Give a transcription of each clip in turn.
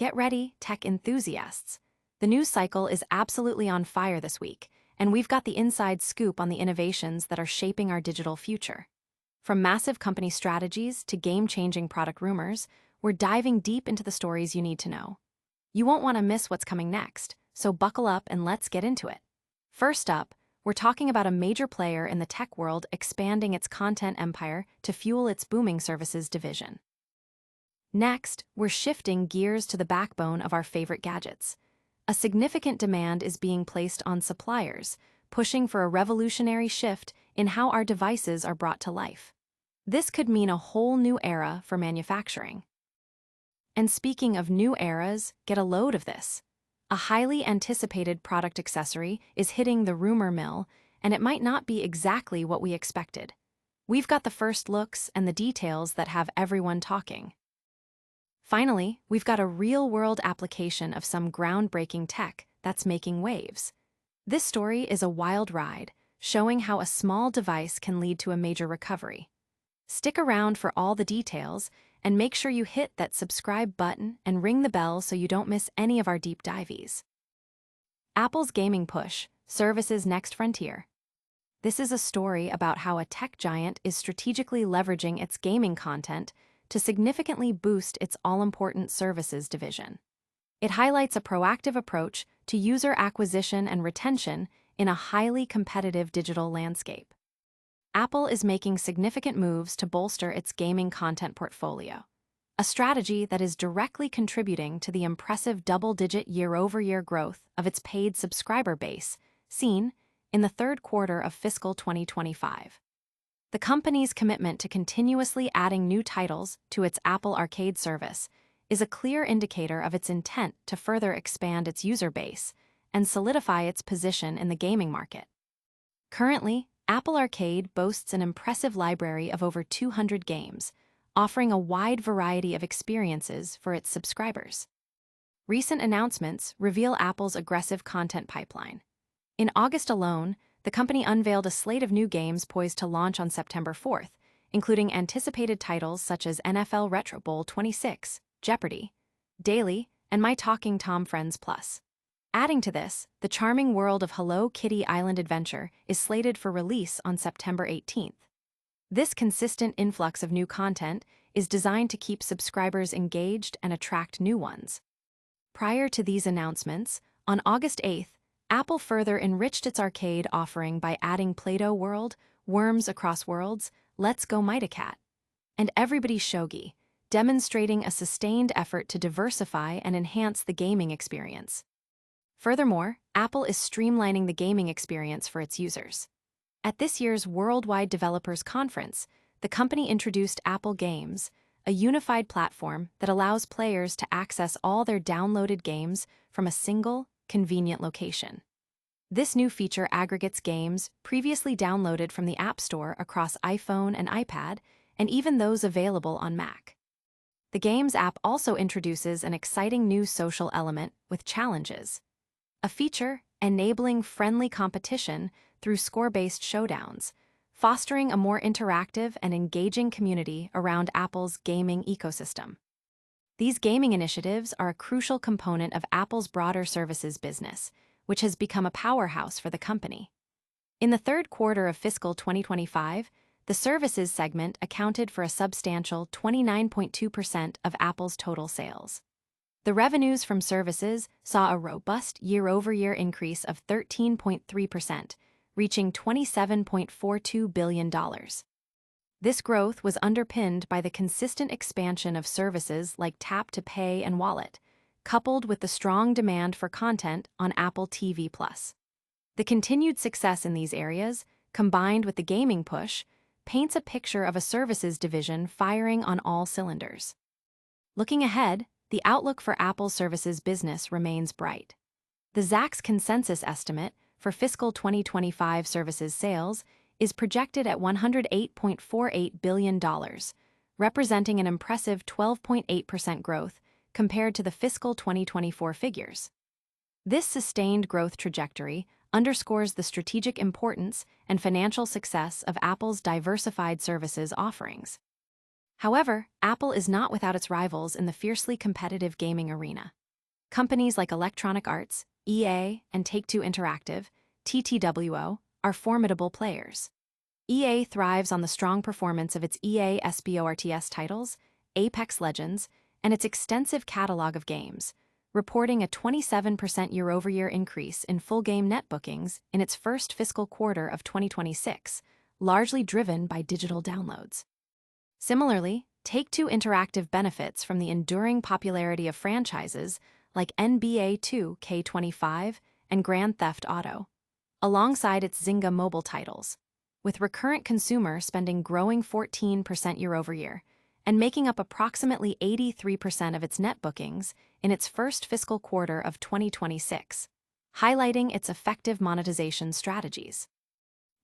Get ready, tech enthusiasts. The news cycle is absolutely on fire this week, and we've got the inside scoop on the innovations that are shaping our digital future. From massive company strategies to game-changing product rumors, we're diving deep into the stories you need to know. You won't want to miss what's coming next, so buckle up and let's get into it. First up, we're talking about a major player in the tech world expanding its content empire to fuel its booming services division. Next, we're shifting gears to the backbone of our favorite gadgets. A significant demand is being placed on suppliers, pushing for a revolutionary shift in how our devices are brought to life. This could mean a whole new era for manufacturing. And speaking of new eras, get a load of this. A highly anticipated product accessory is hitting the rumor mill, and it might not be exactly what we expected. We've got the first looks and the details that have everyone talking. Finally, we've got a real-world application of some groundbreaking tech that's making waves. This story is a wild ride, showing how a small device can lead to a major recovery. Stick around for all the details, and make sure you hit that subscribe button and ring the bell so you don't miss any of our deep dives. Apple's gaming push, services next frontier. This is a story about how a tech giant is strategically leveraging its gaming content to significantly boost its all-important services division. It highlights a proactive approach to user acquisition and retention in a highly competitive digital landscape. Apple is making significant moves to bolster its gaming content portfolio, a strategy that is directly contributing to the impressive double-digit year-over-year growth of its paid subscriber base seen in the third quarter of fiscal 2025. The company's commitment to continuously adding new titles to its Apple Arcade service is a clear indicator of its intent to further expand its user base and solidify its position in the gaming market. Currently, Apple Arcade boasts an impressive library of over 200 games, offering a wide variety of experiences for its subscribers. Recent announcements reveal Apple's aggressive content pipeline. In August alone, the company unveiled a slate of new games poised to launch on September 4th, including anticipated titles such as NFL Retro Bowl 26, Jeopardy, Daily, and My Talking Tom Friends Plus. Adding to this, the charming world of Hello Kitty Island Adventure is slated for release on September 18th. This consistent influx of new content is designed to keep subscribers engaged and attract new ones. Prior to these announcements, on August 8th, Apple further enriched its arcade offering by adding Play-Doh World, Worms Across Worlds, Let's Go Mighty-Cat, and Everybody's Shogi, demonstrating a sustained effort to diversify and enhance the gaming experience. Furthermore, Apple is streamlining the gaming experience for its users. At this year's Worldwide Developers Conference, the company introduced Apple Games, a unified platform that allows players to access all their downloaded games from a single, convenient location. This new feature aggregates games previously downloaded from the App Store across iPhone and iPad, and even those available on Mac. The Games app also introduces an exciting new social element with challenges, a feature enabling friendly competition through score-based showdowns, fostering a more interactive and engaging community around Apple's gaming ecosystem. These gaming initiatives are a crucial component of Apple's broader services business, which has become a powerhouse for the company. In the third quarter of fiscal 2025, the services segment accounted for a substantial 29.2% of Apple's total sales. The revenues from services saw a robust year-over-year increase of 13.3%, reaching $27.42 billion. This growth was underpinned by the consistent expansion of services like Tap to Pay and Wallet, coupled with the strong demand for content on Apple TV+. The continued success in these areas, combined with the gaming push, paints a picture of a services division firing on all cylinders. Looking ahead, the outlook for Apple's services business remains bright. The Zacks consensus estimate for fiscal 2025 services sales is projected at $108.48 billion, representing an impressive 12.8% growth compared to the fiscal 2024 figures. This sustained growth trajectory underscores the strategic importance and financial success of Apple's diversified services offerings. However, Apple is not without its rivals in the fiercely competitive gaming arena. Companies like Electronic Arts, EA, and Take-Two Interactive, TTWO, are formidable players. EA thrives on the strong performance of its EA SPORTS titles, Apex Legends, and its extensive catalog of games, reporting a 27% year-over-year increase in full game net bookings in its first fiscal quarter of 2026, largely driven by digital downloads. Similarly, Take-Two Interactive benefits from the enduring popularity of franchises like NBA 2K25 and Grand Theft Auto, alongside its Zynga mobile titles, with recurrent consumer spending growing 14% year-over-year and making up approximately 83% of its net bookings in its first fiscal quarter of 2026, highlighting its effective monetization strategies.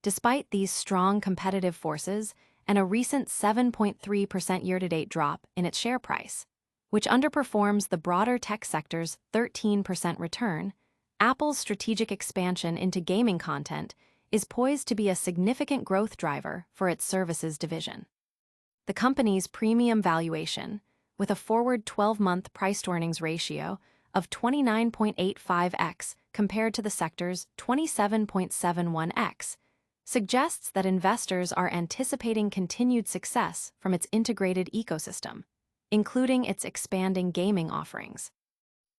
Despite these strong competitive forces and a recent 7.3% year-to-date drop in its share price, which underperforms the broader tech sector's 13% return, Apple's strategic expansion into gaming content is poised to be a significant growth driver for its services division. The company's premium valuation, with a forward 12-month price-to-earnings ratio of 29.85x compared to the sector's 27.71x, suggests that investors are anticipating continued success from its integrated ecosystem, including its expanding gaming offerings.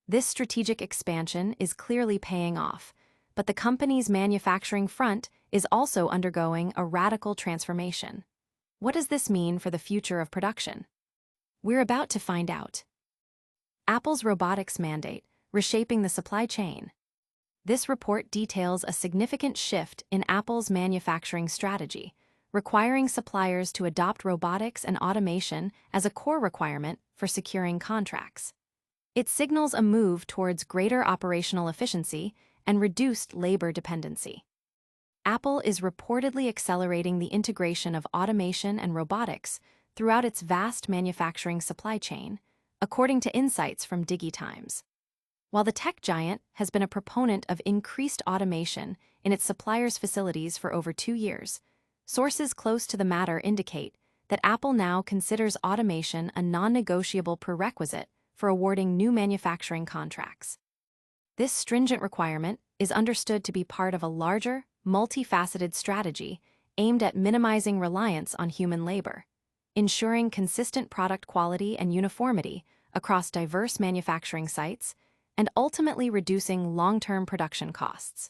This strategic expansion is clearly paying off, but the company's manufacturing front is also undergoing a radical transformation. What does this mean for the future of production? We're about to find out. Apple's robotics mandate, reshaping the supply chain. This report details a significant shift in Apple's manufacturing strategy, requiring suppliers to adopt robotics and automation as a core requirement for securing contracts. It signals a move towards greater operational efficiency and reduced labor dependency. Apple is reportedly accelerating the integration of automation and robotics throughout its vast manufacturing supply chain, according to insights from DigiTimes. While the tech giant has been a proponent of increased automation in its suppliers' facilities for over 2 years, sources close to the matter indicate that Apple now considers automation a non-negotiable prerequisite for awarding new manufacturing contracts. This stringent requirement is understood to be part of a larger, multifaceted strategy aimed at minimizing reliance on human labor, ensuring consistent product quality and uniformity across diverse manufacturing sites, and ultimately reducing long-term production costs.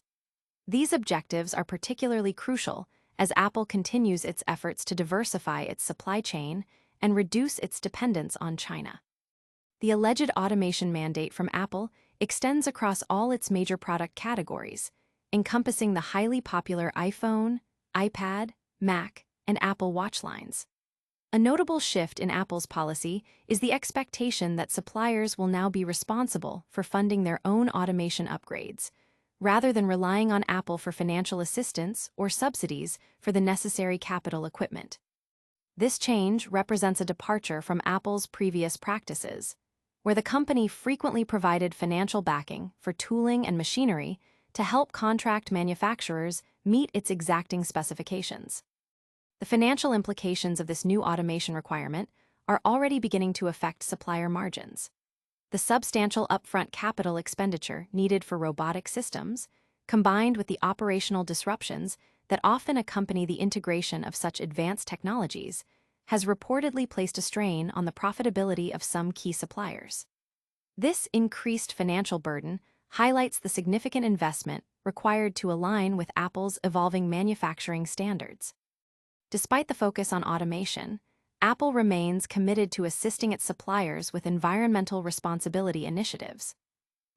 These objectives are particularly crucial as Apple continues its efforts to diversify its supply chain and reduce its dependence on China. The alleged automation mandate from Apple extends across all its major product categories, encompassing the highly popular iPhone, iPad, Mac, and Apple Watch lines. A notable shift in Apple's policy is the expectation that suppliers will now be responsible for funding their own automation upgrades, rather than relying on Apple for financial assistance or subsidies for the necessary capital equipment. This change represents a departure from Apple's previous practices, where the company frequently provided financial backing for tooling and machinery to help contract manufacturers meet its exacting specifications. The financial implications of this new automation requirement are already beginning to affect supplier margins. The substantial upfront capital expenditure needed for robotic systems, combined with the operational disruptions that often accompany the integration of such advanced technologies, has reportedly placed a strain on the profitability of some key suppliers. This increased financial burden highlights the significant investment required to align with Apple's evolving manufacturing standards. Despite the focus on automation, Apple remains committed to assisting its suppliers with environmental responsibility initiatives.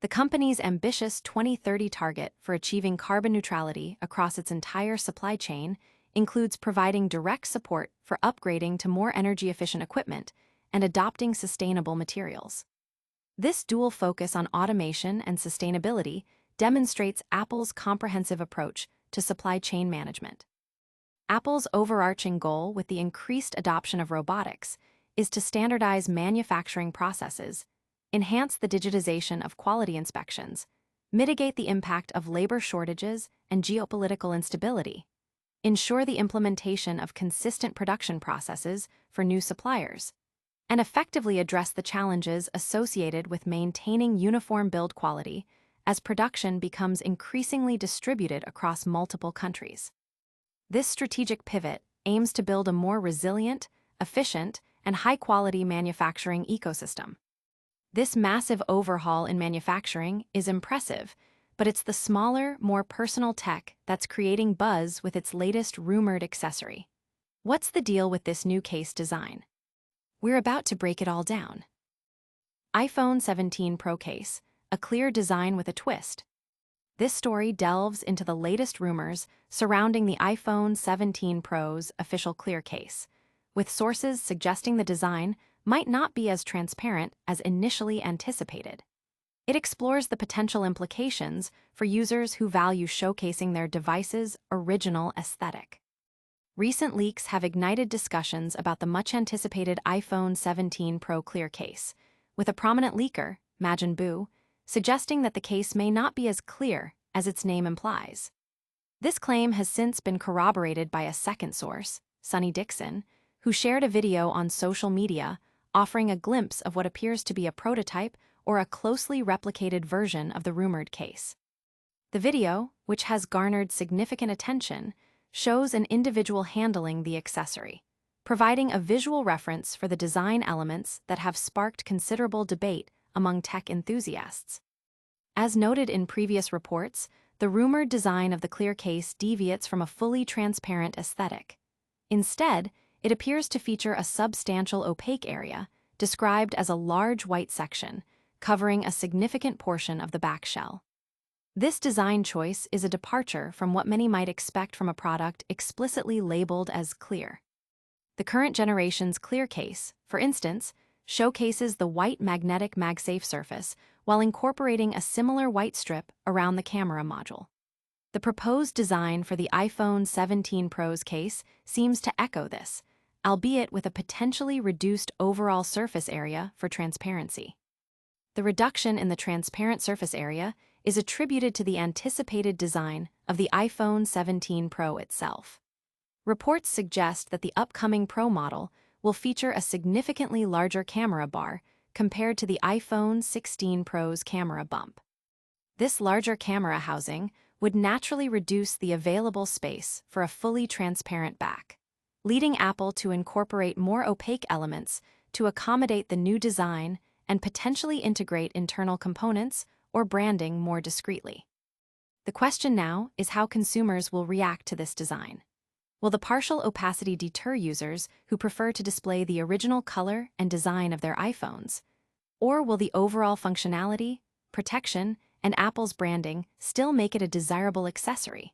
The company's ambitious 2030 target for achieving carbon neutrality across its entire supply chain includes providing direct support for upgrading to more energy-efficient equipment and adopting sustainable materials. This dual focus on automation and sustainability demonstrates Apple's comprehensive approach to supply chain management. Apple's overarching goal with the increased adoption of robotics is to standardize manufacturing processes, enhance the digitization of quality inspections, mitigate the impact of labor shortages and geopolitical instability, ensure the implementation of consistent production processes for new suppliers, and effectively address the challenges associated with maintaining uniform build quality as production becomes increasingly distributed across multiple countries. This strategic pivot aims to build a more resilient, efficient, and high-quality manufacturing ecosystem. This massive overhaul in manufacturing is impressive, but it's the smaller, more personal tech that's creating buzz with its latest rumored accessory. What's the deal with this new case design? We're about to break it all down. iPhone 17 Pro case, a clear design with a twist. This story delves into the latest rumors surrounding the iPhone 17 Pro's official clear case, with sources suggesting the design might not be as transparent as initially anticipated. It explores the potential implications for users who value showcasing their device's original aesthetic. Recent leaks have ignited discussions about the much-anticipated iPhone 17 Pro clear case, with a prominent leaker, Majin Buu, suggesting that the case may not be as clear as its name implies. This claim has since been corroborated by a second source, Sunny Dixon, who shared a video on social media offering a glimpse of what appears to be a prototype or a closely replicated version of the rumored case. The video, which has garnered significant attention, shows an individual handling the accessory, providing a visual reference for the design elements that have sparked considerable debate among tech enthusiasts. As noted in previous reports, the rumored design of the clear case deviates from a fully transparent aesthetic. Instead, it appears to feature a substantial opaque area, described as a large white section, covering a significant portion of the back shell. This design choice is a departure from what many might expect from a product explicitly labeled as clear. The current generation's clear case, for instance, showcases the white magnetic MagSafe surface while incorporating a similar white strip around the camera module. The proposed design for the iPhone 17 Pro's case seems to echo this, albeit with a potentially reduced overall surface area for transparency. The reduction in the transparent surface area is attributed to the anticipated design of the iPhone 17 Pro itself. Reports suggest that the upcoming Pro model will feature a significantly larger camera bar compared to the iPhone 16 Pro's camera bump. This larger camera housing would naturally reduce the available space for a fully transparent back, leading Apple to incorporate more opaque elements to accommodate the new design and potentially integrate internal components or branding more discreetly. The question now is how consumers will react to this design. Will the partial opacity deter users who prefer to display the original color and design of their iPhones? Or will the overall functionality, protection, and Apple's branding still make it a desirable accessory?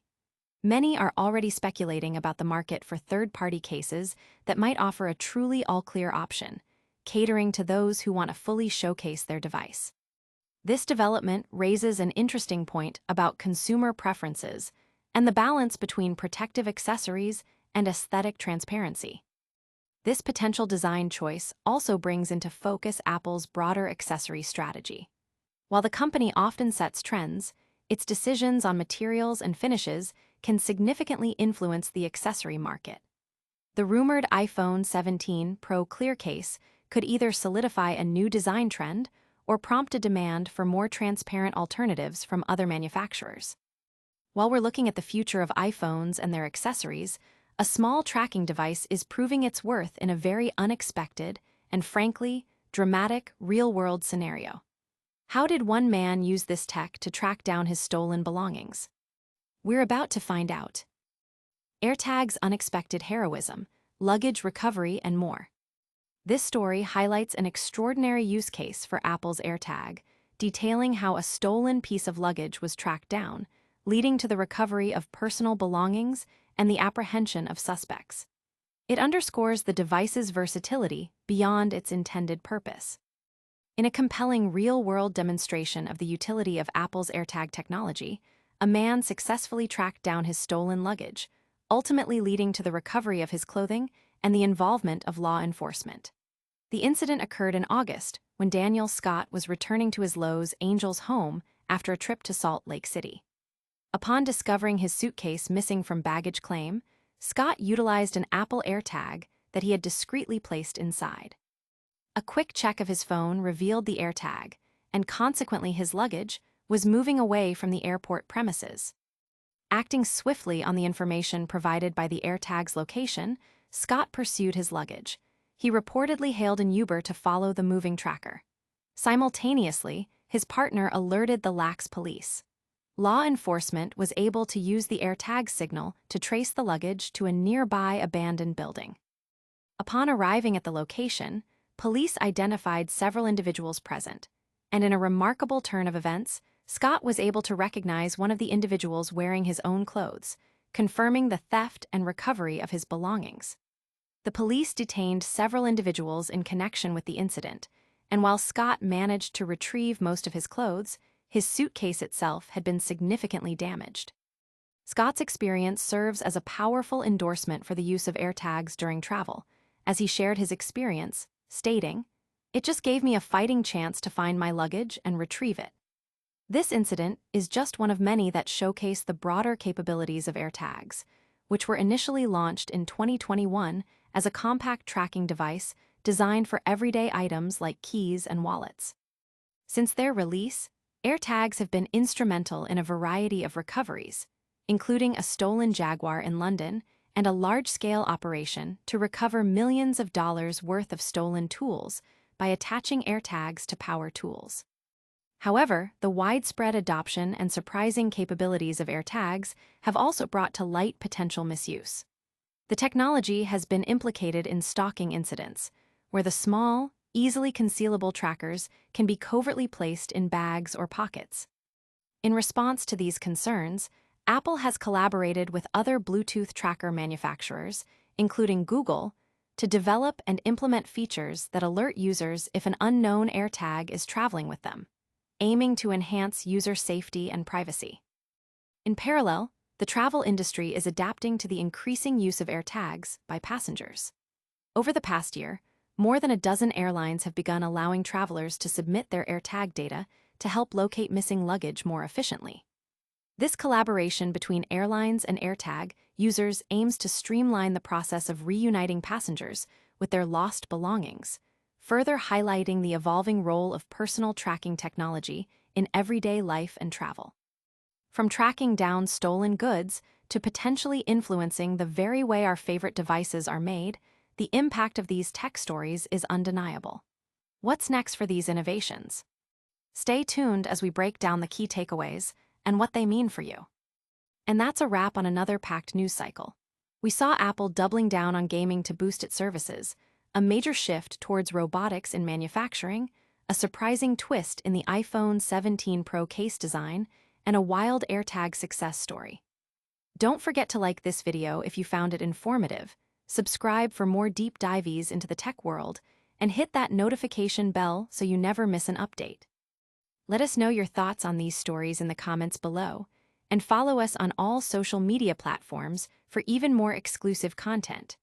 Many are already speculating about the market for third-party cases that might offer a truly all-clear option, catering to those who want to fully showcase their device. This development raises an interesting point about consumer preferences and the balance between protective accessories and aesthetic transparency. This potential design choice also brings into focus Apple's broader accessory strategy. While the company often sets trends, its decisions on materials and finishes can significantly influence the accessory market. The rumored iPhone 17 Pro clear case could either solidify a new design trend or prompt a demand for more transparent alternatives from other manufacturers. While we're looking at the future of iPhones and their accessories, a small tracking device is proving its worth in a very unexpected and, frankly, dramatic real-world scenario. How did one man use this tech to track down his stolen belongings? We're about to find out. AirTag's unexpected heroism, luggage recovery, and more. This story highlights an extraordinary use case for Apple's AirTag, detailing how a stolen piece of luggage was tracked down, leading to the recovery of personal belongings and the apprehension of suspects. It underscores the device's versatility beyond its intended purpose. In a compelling real-world demonstration of the utility of Apple's AirTag technology, a man successfully tracked down his stolen luggage, ultimately leading to the recovery of his clothing and the involvement of law enforcement. The incident occurred in August when Daniel Scott was returning to his Los Angeles home after a trip to Salt Lake City. Upon discovering his suitcase missing from baggage claim, Scott utilized an Apple AirTag that he had discreetly placed inside. A quick check of his phone revealed the AirTag, and consequently his luggage was moving away from the airport premises. Acting swiftly on the information provided by the AirTag's location, Scott pursued his luggage. He reportedly hailed an Uber to follow the moving tracker. Simultaneously, his partner alerted the lax police. Law enforcement was able to use the AirTag signal to trace the luggage to a nearby abandoned building. Upon arriving at the location, police identified several individuals present, and in a remarkable turn of events, Scott was able to recognize one of the individuals wearing his own clothes, confirming the theft and recovery of his belongings. The police detained several individuals in connection with the incident, and while Scott managed to retrieve most of his clothes, his suitcase itself had been significantly damaged. Scott's experience serves as a powerful endorsement for the use of AirTags during travel, as he shared his experience, stating, "It just gave me a fighting chance to find my luggage and retrieve it." This incident is just one of many that showcase the broader capabilities of AirTags, which were initially launched in 2021 as a compact tracking device designed for everyday items like keys and wallets. Since their release, AirTags have been instrumental in a variety of recoveries, including a stolen Jaguar in London and a large-scale operation to recover millions of dollars worth of stolen tools by attaching AirTags to power tools. However, the widespread adoption and surprising capabilities of AirTags have also brought to light potential misuse. The technology has been implicated in stalking incidents, where the small, easily concealable trackers can be covertly placed in bags or pockets. In response to these concerns, Apple has collaborated with other Bluetooth tracker manufacturers, including Google, to develop and implement features that alert users if an unknown AirTag is traveling with them, aiming to enhance user safety and privacy. In parallel, the travel industry is adapting to the increasing use of AirTags by passengers. Over the past year, more than a dozen airlines have begun allowing travelers to submit their AirTag data to help locate missing luggage more efficiently. This collaboration between airlines and AirTag users aims to streamline the process of reuniting passengers with their lost belongings, further highlighting the evolving role of personal tracking technology in everyday life and travel. From tracking down stolen goods to potentially influencing the very way our favorite devices are made, the impact of these tech stories is undeniable. What's next for these innovations? Stay tuned as we break down the key takeaways and what they mean for you. And that's a wrap on another packed news cycle. We saw Apple doubling down on gaming to boost its services, a major shift towards robotics in manufacturing, a surprising twist in the iPhone 17 Pro case design, and a wild AirTag success story. Don't forget to like this video if you found it informative, subscribe for more deep dives into the tech world, and hit that notification bell so you never miss an update. Let us know your thoughts on these stories in the comments below, and follow us on all social media platforms for even more exclusive content.